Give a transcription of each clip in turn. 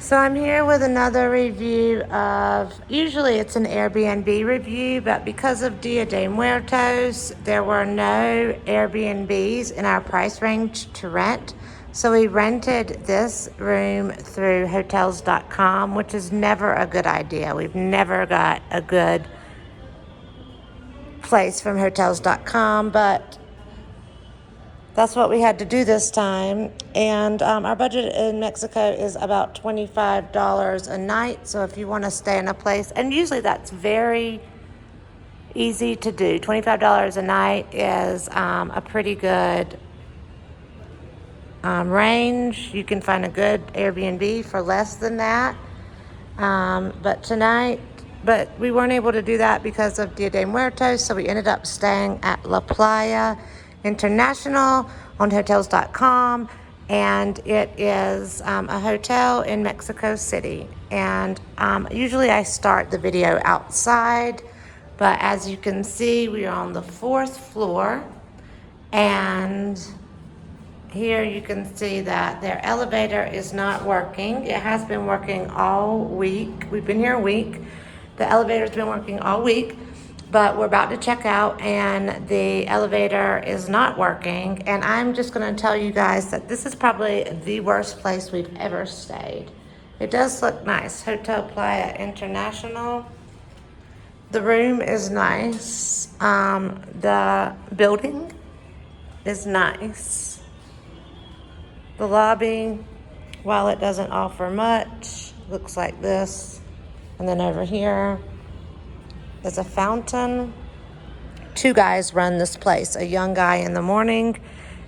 So I'm here with another review of, usually it's an Airbnb review, but because of Dia de Muertos, there were no Airbnbs in our price range to rent. So we rented this room through hotels.com, which is never a good idea. We've never got a good place from hotels.com, but that's what we had to do this time. And our budget in Mexico is about $25 a night. So if you want to stay in a place, and usually that's very easy to do. $25 a night is a pretty good range. You can find a good Airbnb for less than that. But we weren't able to do that because of Dia de Muertos. So we ended up staying at La Playa International on hotels.com, and it is a hotel in Mexico City. And usually I start the video outside, but as you can see, we are on the 4th floor, and here you can see that their elevator is not working. It has been working all week. We've been here a week. The elevator's been working all week, but we're about to check out and the elevator is not working. And I'm just gonna tell you guys that this is probably the worst place we've ever stayed. It does look nice. Hotel Playa International. The room is nice. The building is nice. The lobby, while it doesn't offer much, looks like this. And then over here is a fountain. 2 guys run this place, a young guy in the morning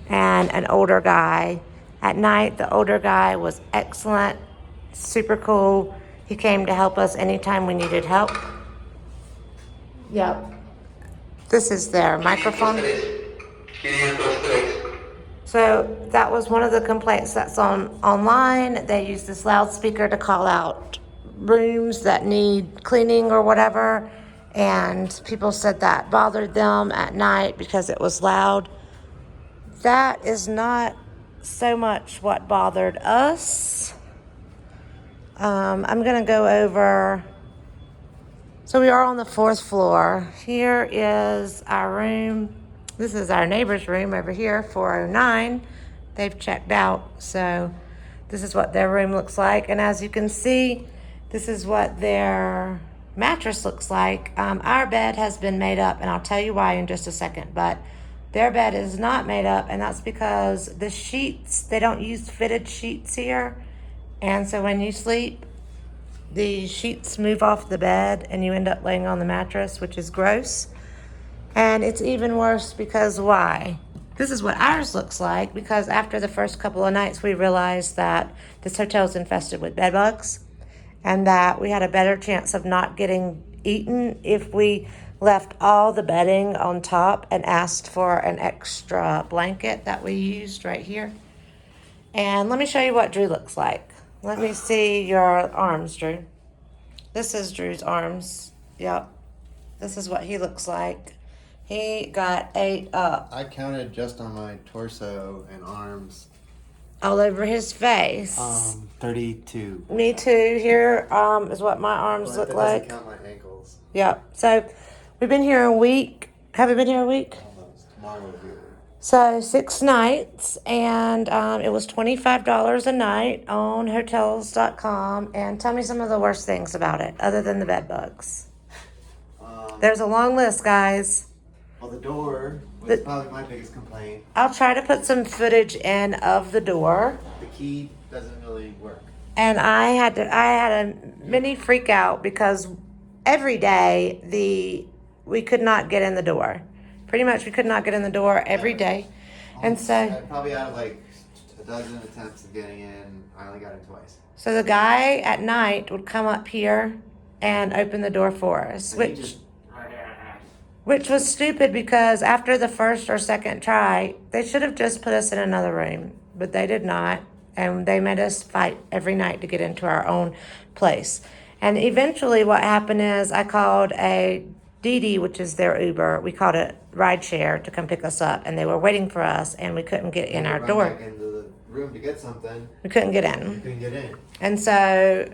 and an older guy at night. The older guy was excellent, super cool. He came to help us anytime we needed help. Yep. This is their microphone. So that was one of the complaints that's online. They use this loudspeaker to call out rooms that need cleaning or whatever. And people said that bothered them at night because it was loud. That is not so much what bothered us. I'm going to go over. So we are on the 4th floor. Here is our room. This is our neighbor's room over here, 409. They've checked out, so this is what their room looks like. And as you can see, this is what their mattress looks like. Our bed has been made up, and I'll tell you why in just a second, but their bed is not made up, and that's because the sheets, they don't use fitted sheets here. And so when you sleep, the sheets move off the bed, and you end up laying on the mattress, which is gross. And it's even worse because why? This is what ours looks like, because after the first couple of nights, we realized that this hotel is infested with bedbugs and that we had a better chance of not getting eaten if we left all the bedding on top and asked for an extra blanket that we used right here. And let me show you what Drew looks like. Let me see your arms, Drew. This is Drew's arms. Yep. This is what he looks like. He got ate up. I counted just on my torso and arms. All over his face. 32. Me too. Here is what my arms look like. Count my ankles. Yep. So we've been here a week. Have we been here a week? Almost. Tomorrow will be. So 6 nights, and it was $25 a night on hotels.com. And tell me some of the worst things about it, other than the bed bugs. There's a long list, guys. Well, the door was probably my biggest complaint. I'll try to put some footage in of the door. The key doesn't really work. And I had a mini freak out because every day we could not get in the door. Pretty much we could not get in the door every day. And so probably out of like a dozen attempts of getting in, I only got in twice. So the guy at night would come up here and open the door for us, which was stupid because after the first or second try, they should have just put us in another room, but they did not. And they made us fight every night to get into our own place. And eventually what happened is I called a Didi, which is their Uber. We called it rideshare to come pick us up, and they were waiting for us, and we couldn't get in our door. Back into the room to get something. We couldn't get We in. couldn't get in. And so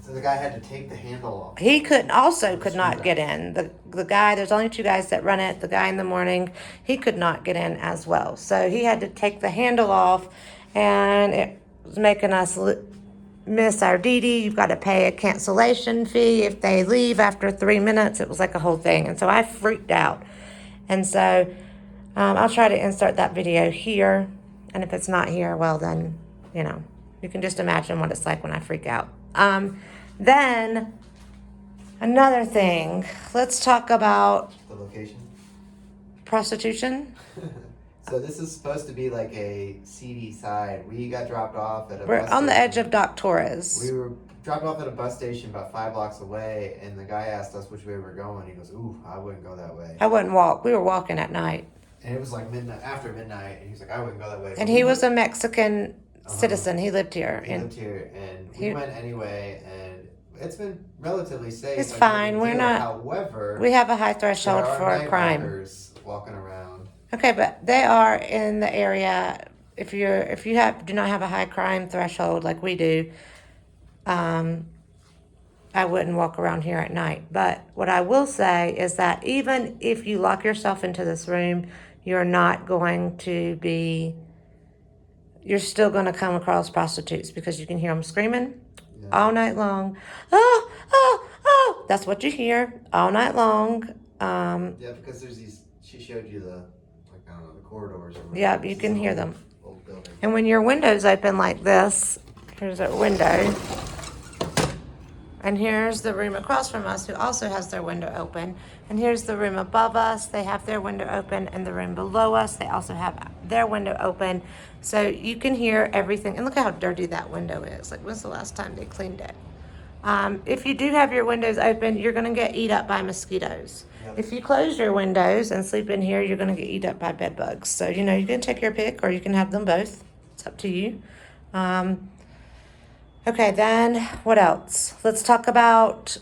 So the guy had to take the handle off. he could not get in. The guy, there's only 2 guys that run it. The guy in the morning, he could not get in as well. So he had to take the handle off, and it was making us miss our Dee. You've got to pay a cancellation fee if they leave after 3 minutes. It was like a whole thing. And so I freaked out. And so I'll try to insert that video here. And if it's not here, well then, you can just imagine what it's like when I freak out. Then another thing, let's talk about The location. prostitution. So this is supposed to be like a seedy side. We got dropped off at a We're bus on the station. edge of Doc Torres. We were dropped off at a bus station about 5 blocks away, and the guy asked us which way we were going. He goes, "Ooh, I wouldn't go that way." I wouldn't walk. We were walking at night. And it was like midnight, after midnight, and he's like, "I wouldn't go that way." And So he we was a went- Mexican citizen. He lived here. He lived here, and we went anyway, and it's been relatively safe. It's like, fine. no big We're deal. not. However, We have a high there threshold are for a night crime. walkers walking around. Okay, but they are in the area. If you do not have a high crime threshold like we do, I wouldn't walk around here at night. But what I will say is that even if you lock yourself into this room, you're not going to be. You're still going to come across prostitutes because you can hear them screaming all night long. Oh, oh, oh! That's what you hear all night long. Yeah, because there's these. She showed you the, like, I don't know, the corridors. Or whatever. Yeah, you This can is an hear old- them. Old building. And when your window's open like this, here's a window. And here's the room across from us who also has their window open. And here's the room above us. They have their window open. And the room below us, they also have their window open. So you can hear everything. And look how dirty that window is. Like, when's the last time they cleaned it? If you do have your windows open, you're going to get eat up by mosquitoes. Yep. If you close your windows and sleep in here, you're going to get eat up by bed bugs. So, you can take your pick or you can have them both. It's up to you. Okay, then what else? Let's talk about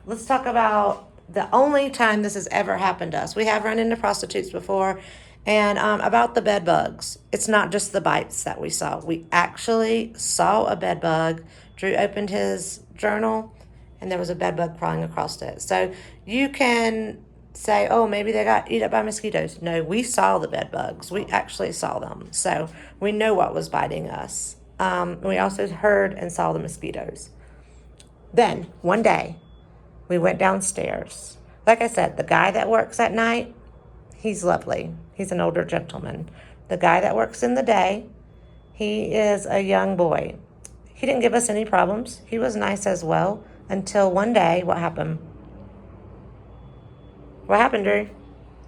the only time this has ever happened to us. We have run into prostitutes before. And about the bed bugs, it's not just the bites that we saw. We actually saw a bed bug. Drew opened his journal, and there was a bed bug crawling across it. So you can say, oh, maybe they got eaten up by mosquitoes. No, we saw the bed bugs. We actually saw them. So we know what was biting us. We also heard and saw the mosquitoes. Then, one day, we went downstairs. Like I said, the guy that works at night, he's lovely. He's an older gentleman. The guy that works in the day, he is a young boy. He didn't give us any problems. He was nice as well. Until one day, what happened? What happened, Drew?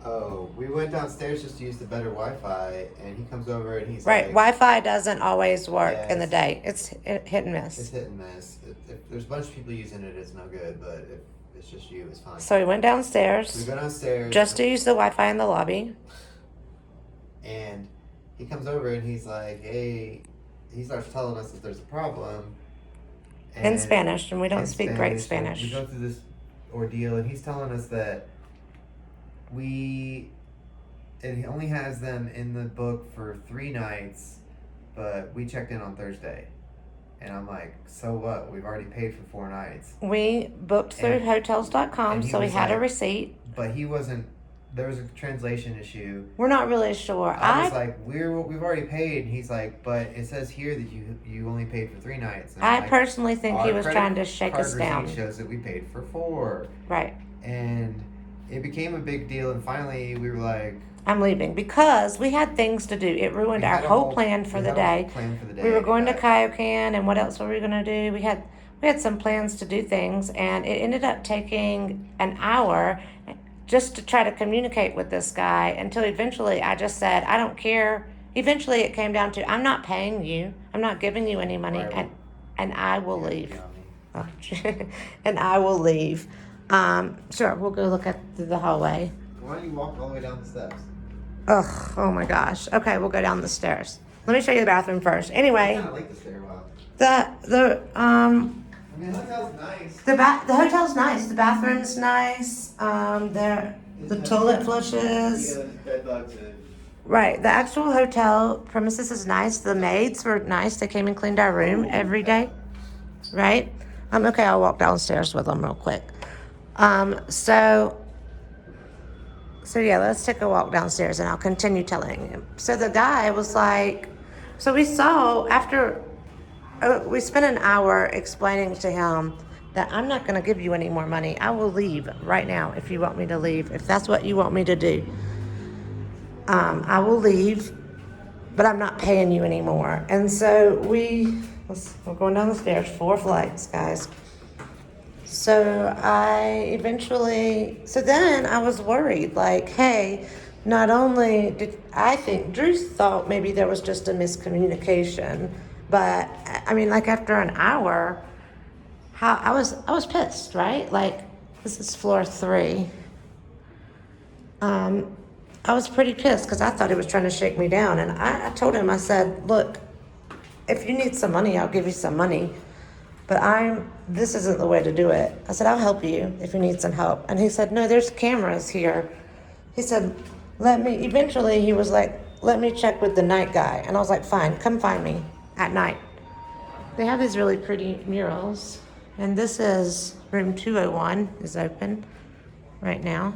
Oh, we went downstairs just to use the better Wi-Fi, and he comes over and he's Right, like, Wi-Fi doesn't always work Yeah, in the day. It's hit and it's miss. hit and miss. If there's a bunch of people using it, it's no good, but if it's just you, it's fine. So we went We downstairs go downstairs. just to use the Wi-Fi in the lobby. And he comes over and he's like, hey, he starts telling us that there's a problem. In Spanish, and we don't in speak great and Spanish. We go through this ordeal, and he's telling us that it only has them in the book for 3 nights, but we checked in on Thursday. And I'm like, so what? We've already paid for 4 nights. We booked through hotels.com, and he so we was had a like- receipt. But he wasn't. There was a translation issue. We're not really sure. I was like, we've already paid. And he's like, but it says here that you only paid for 3 nights. And I'm I like, personally think he "Our was credit trying to shake card us down. receipt shows that we paid for 4. Right. And it became a big deal. And finally, we were like, I'm leaving because we had things to do. It ruined we our had a whole plan for we the had a whole day. plan for the day. We were going to but Kaioken, and what else were we going to do? We had some plans to do things, and it ended up taking an hour just to try to communicate with this guy until eventually I just said, I don't care. Eventually it came down to, I'm not paying you. I'm not giving you any money, Right. and I will Yeah, leave. you know me. Oh, and I will leave. Sure, we'll go look at the hallway. Why don't you walk all the way down the steps? Ugh, oh my gosh. Okay, we'll go down the stairs. Let me show you the bathroom first. I Anyway, kind of like the stairwell. the I mean, the hotel's nice. the hotel's nice. The bathroom's nice. The toilet flushes. Bedbugs and Right. The actual hotel premises is nice. The maids were nice. They came and cleaned our room every day. Right? Okay, I'll walk downstairs with them real quick. Um, so so yeah, let's take a walk downstairs and I'll continue telling him. So the guy was like, so we saw after we spent an hour explaining to him that I'm not going to give you any more money. I will leave right now if you want me to leave. If that's what you want me to do, I will leave, but I'm not paying you anymore. And so we're going down the stairs, 4 flights, guys. So so then I was worried, like, hey, not only did I think Drew thought maybe there was just a miscommunication, but I mean, like after an hour, how I was pissed, right? Like, this is floor 3. I was pretty pissed because I thought he was trying to shake me down, and I told him, I said, look, if you need some money, I'll give you some money. But this isn't the way to do it. I said, I'll help you if you need some help. And he said, no, there's cameras here. He said, eventually he was like, let me check with the night guy. And I was like, fine, come find me at night. They have these really pretty murals. And this is room 201 is open right now.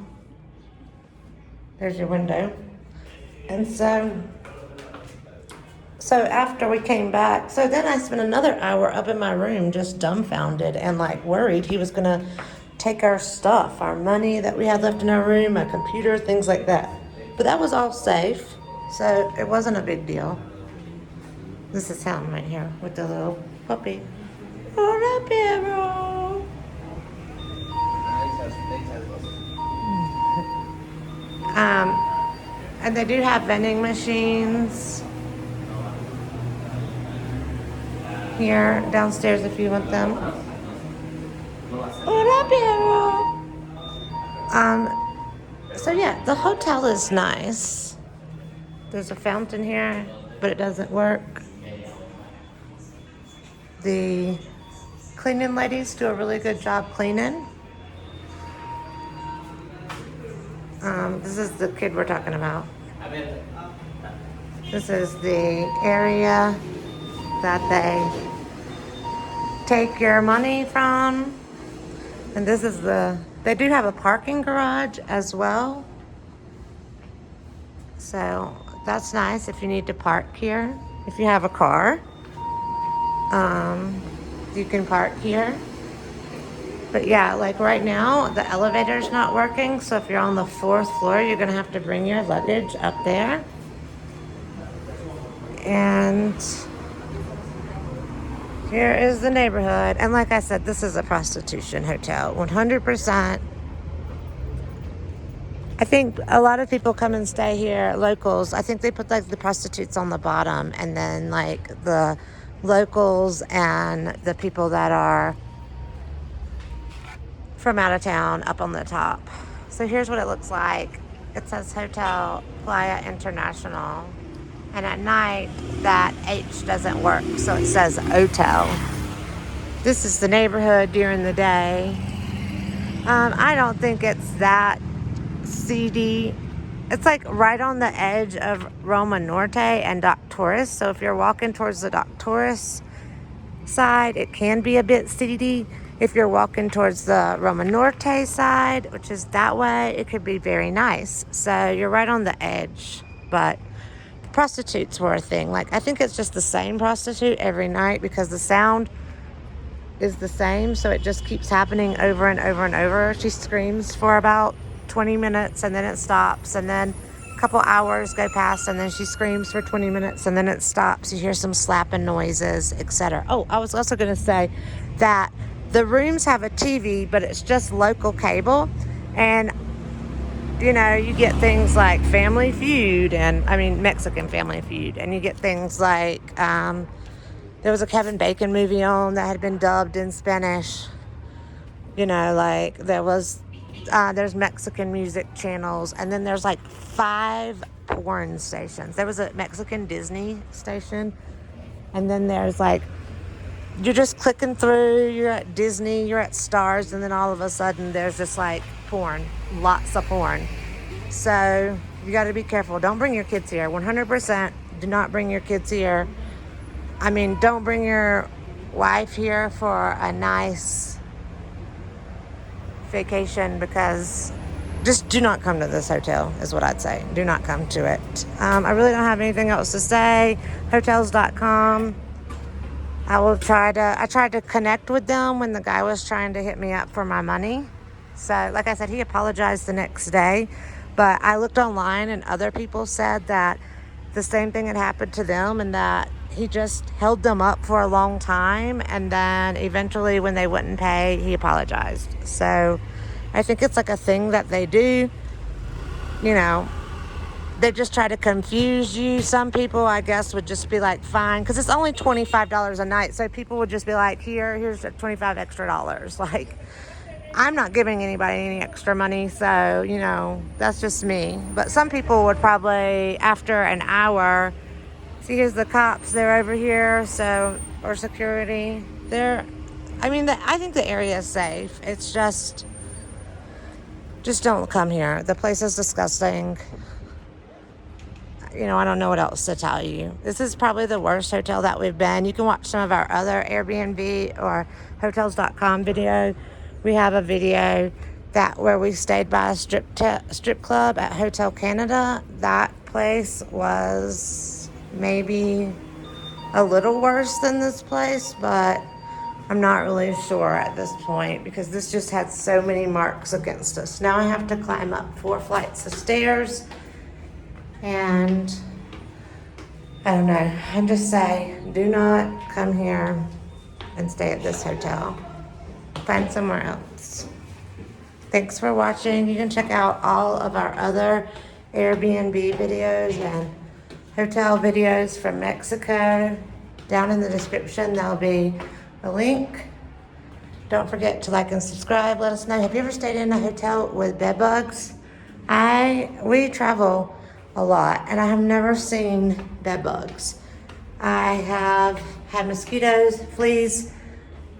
There's your window. And so after we came back, so then I spent another hour up in my room just dumbfounded and like worried he was gonna take our stuff, our money that we had left in our room, my computer, things like that. But that was all safe, so it wasn't a big deal. This is him right here with the little puppy. Hola, perro. And they do have vending machines here downstairs if you want them. Hola, perro. So yeah, the hotel is nice. There's a fountain here, but it doesn't work. The cleaning ladies do a really good job cleaning. This is the kid we're talking about. This is the area that they take your money from. And this is they do have a parking garage as well. So that's nice if you need to park here. If you have a car, you can park here. But yeah, like right now, the elevator's not working. So if you're on the 4th floor, you're gonna have to bring your luggage up there. And here is the neighborhood. And like I said, this is a prostitution hotel, 100%. I think a lot of people come and stay here, locals. I think they put like the prostitutes on the bottom and then like the locals and the people that are from out of town up on the top. So here's what it looks like. It says Hotel Playa International. And at night, that H doesn't work, so it says hotel. This is the neighborhood during the day. I don't think it's that seedy. It's like right on the edge of Roma Norte and Doc Torres. So if you're walking towards the Doc Torres side, it can be a bit seedy. If you're walking towards the Roma Norte side, which is that way, it could be very nice. So you're right on the edge. But prostitutes were a thing. Like, I think it's just the same prostitute every night because the sound is the same. So it just keeps happening over and over and over. She screams for about 20 minutes and then it stops. And then a couple hours go past and then she screams for 20 minutes and then it stops. You hear some slapping noises, etc. Oh, I was also going to say that the rooms have a TV, but it's just local cable. And, you know, you get things like Family Feud Mexican Family Feud. And you get things like, there was a Kevin Bacon movie on that had been dubbed in Spanish. You know, like there's Mexican music channels. And then there's like 5 porn stations. There was a Mexican Disney station. And then there's like, you're just clicking through, you're at Disney, you're at Stars, and then all of a sudden there's just like porn, lots of porn. So You got to be careful. Don't bring your kids here. 100% do not bring your kids here. I mean, don't bring your wife here for a nice vacation, because just do not come to this hotel is what I'd say. Do not come to it. I really don't have anything else to say. Hotels.com. I tried to connect with them when the guy was trying to hit me up for my money. So, like I said, he apologized the next day. But I looked online and other people said that the same thing had happened to them and that he just held them up for a long time. And then eventually when they wouldn't pay, he apologized. So I think it's like a thing that they do. You know, they just try to confuse you. Some people, I guess, would just be like, fine, because it's only $25 a night. So people would just be like, here's 25 extra dollars. Like, I'm not giving anybody any extra money, so, you know, that's just me. But some people would probably, after an hour, see, here's the cops, they're over here, so, or security. I think the area is safe. It's just don't come here. The place is disgusting. You know, I don't know what else to tell you. This is probably the worst hotel that we've been. You can watch some of our other Airbnb or hotels.com video. We have a video where we stayed by a strip club at Hotel Canada. That place was maybe a little worse than this place, but I'm not really sure at this point because this just had so many marks against us. Now I have to climb up 4 flights of stairs, and I don't know. I just say, do not come here and stay at this hotel. Find somewhere else. Thanks for watching. You can check out all of our other Airbnb videos and hotel videos from Mexico. Down in the description, there'll be a link. Don't forget to like and subscribe. Let us know. Have you ever stayed in a hotel with bedbugs? We travel a lot, and I have never seen bedbugs. I have had mosquitoes, fleas,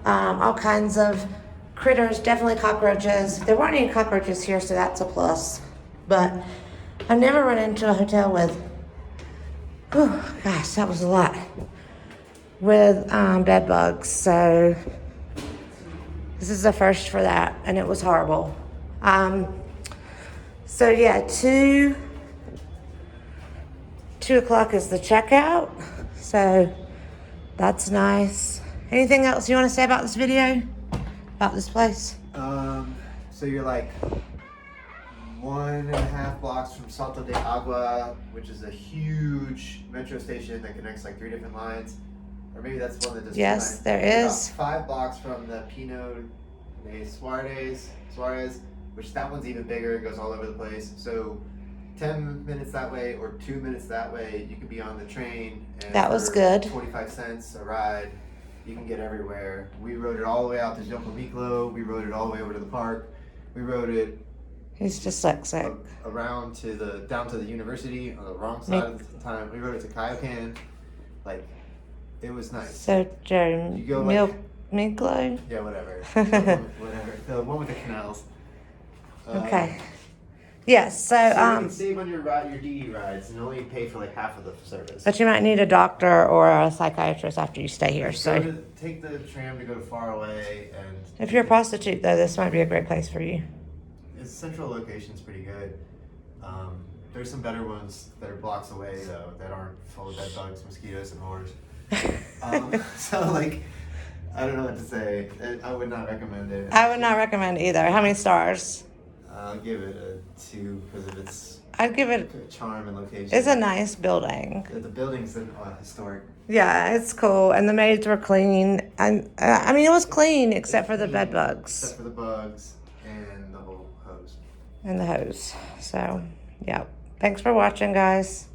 all kinds of critters, definitely cockroaches. There weren't any cockroaches here, so that's a plus. But I've never run into a hotel with, gosh, that was a lot, with bed bugs. So this is the first for that, and it was horrible. So yeah, 2 o'clock is the checkout. So that's nice. Anything else you want to say about this video? About this place? So you're like 1.5 blocks from Salto de Agua, which is a huge metro station that connects like 3 different lines. Or maybe that's one that does. Yes, there You're is. about 5 blocks from the Pino de Suarez, which that one's even bigger. It goes all over the place. So 10 minutes that way or 2 minutes that way, you could be on the train. And that was good. 25 cents a ride. You can get everywhere. We rode it all the way out to Jocomiclo. We rode it all the way over to the park. We rode it. He's dyslexic. Around down to the university on the wrong side of the time. We rode it to Kaiokan. Like, it was nice. So, Joe, You go Miglo? Yeah, whatever. Whatever. The one with the canals. Okay. Yes, so, you can save on your DE rides and only pay for like half of the service. but you might need a doctor or a psychiatrist after you stay here. So, Take the tram to go far away, and if you're a prostitute, though, this might be a great place for you. its central location's pretty good. There's some better ones that are blocks away though that aren't full of bed bugs, mosquitoes, and whores. So like, I don't know what to say. I would not recommend it. I would not recommend either. How many stars? I'll give it a 2 because of its I'd give it. charm and location. It's a nice building. The building's historic. Yeah, it's cool, and the maids were clean. And I mean, it was clean except for the bed bugs Except for the bugs and the whole hose. and the hose. So, yeah. Thanks for watching, guys.